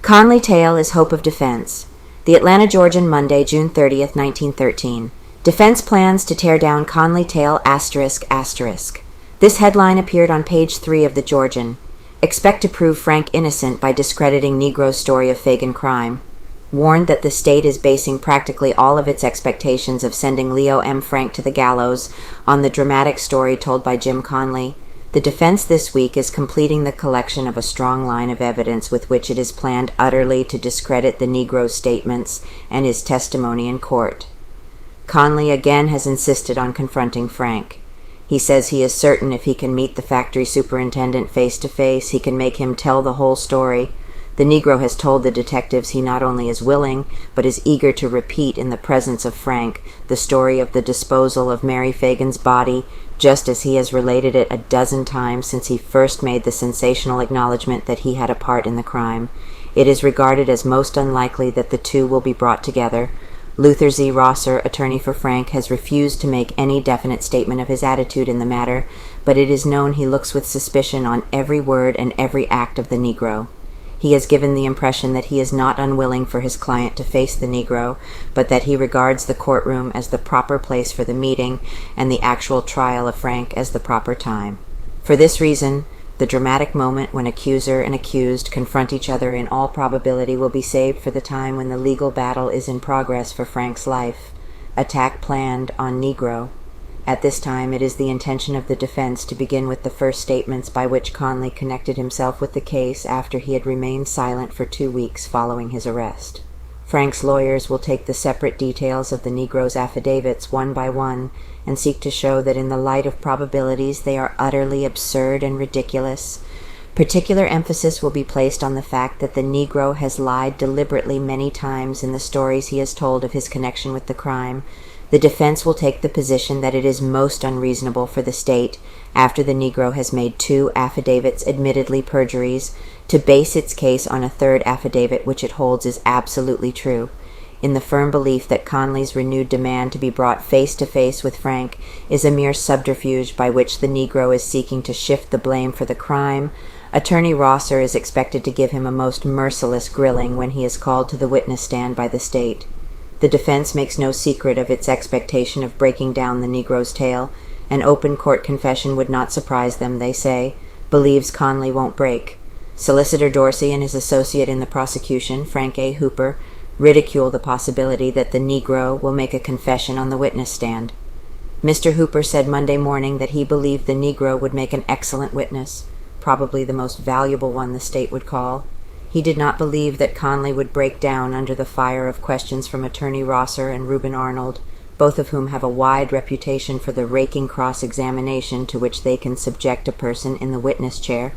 Conley tale is hope of defense. The Atlanta Georgian, Monday, June 30th, 1913. Defense plans to tear down Conley tale ****. This headline appeared on page 3 of the Georgian. Expect to prove Frank innocent by discrediting Negro's story of Phagan crime. Warned that the state is basing practically all of its expectations of sending Leo M. Frank to the gallows on the dramatic story told by Jim Conley, the defense this week is completing the collection of a strong line of evidence with which it is planned utterly to discredit the Negro's statements and his testimony in court. Conley again has insisted on confronting Frank. He says he is certain if he can meet the factory superintendent face to face, he can make him tell the whole story. The Negro has told the detectives he not only is willing, but is eager to repeat in the presence of Frank the story of the disposal of Mary Phagan's body, just as he has related it a dozen times since he first made the sensational acknowledgment that he had a part in the crime. It is regarded as most unlikely that the two will be brought together. Luther Z. Rosser, attorney for Frank, has refused to make any definite statement of his attitude in the matter, but it is known he looks with suspicion on every word and every act of the Negro. He has given the impression that he is not unwilling for his client to face the Negro, but that he regards the courtroom as the proper place for the meeting and the actual trial of Frank as the proper time. For this reason, the dramatic moment when accuser and accused confront each other in all probability will be saved for the time when the legal battle is in progress for Frank's life. Attack planned on Negro. At this time, it is the intention of the defense to begin with the first statements by which Conley connected himself with the case after he had remained silent for 2 weeks following his arrest. Frank's lawyers will take the separate details of the Negro's affidavits one by one and seek to show that in the light of probabilities they are utterly absurd and ridiculous. Particular emphasis will be placed on the fact that the Negro has lied deliberately many times in the stories he has told of his connection with the crime. The defense will take the position that it is most unreasonable for the state, after the Negro has made 2 affidavits admittedly perjuries, to base its case on a third affidavit which it holds is absolutely true. In the firm belief that Conley's renewed demand to be brought face to face with Frank is a mere subterfuge by which the Negro is seeking to shift the blame for the crime, Attorney Rosser is expected to give him a most merciless grilling when he is called to the witness stand by the state. The defense makes no secret of its expectation of breaking down the Negro's tale. An open court confession would not surprise them, they say, believes Conley won't break. Solicitor Dorsey and his associate in the prosecution, Frank A. Hooper, ridicule the possibility that the Negro will make a confession on the witness stand. Mr. Hooper said Monday morning that he believed the Negro would make an excellent witness, probably the most valuable one the state would call. He did not believe that Conley would break down under the fire of questions from Attorney Rosser and Reuben Arnold, both of whom have a wide reputation for the raking cross-examination to which they can subject a person in the witness chair.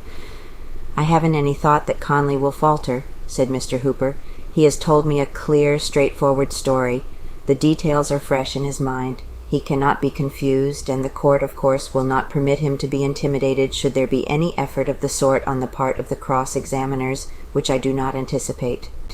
"I haven't any thought that Conley will falter," said Mr. Hooper. "He has told me a clear, straightforward story. The details are fresh in his mind. He cannot be confused, and the court, of course, will not permit him to be intimidated should there be any effort of the sort on the part of the cross-examiners, which I do not anticipate.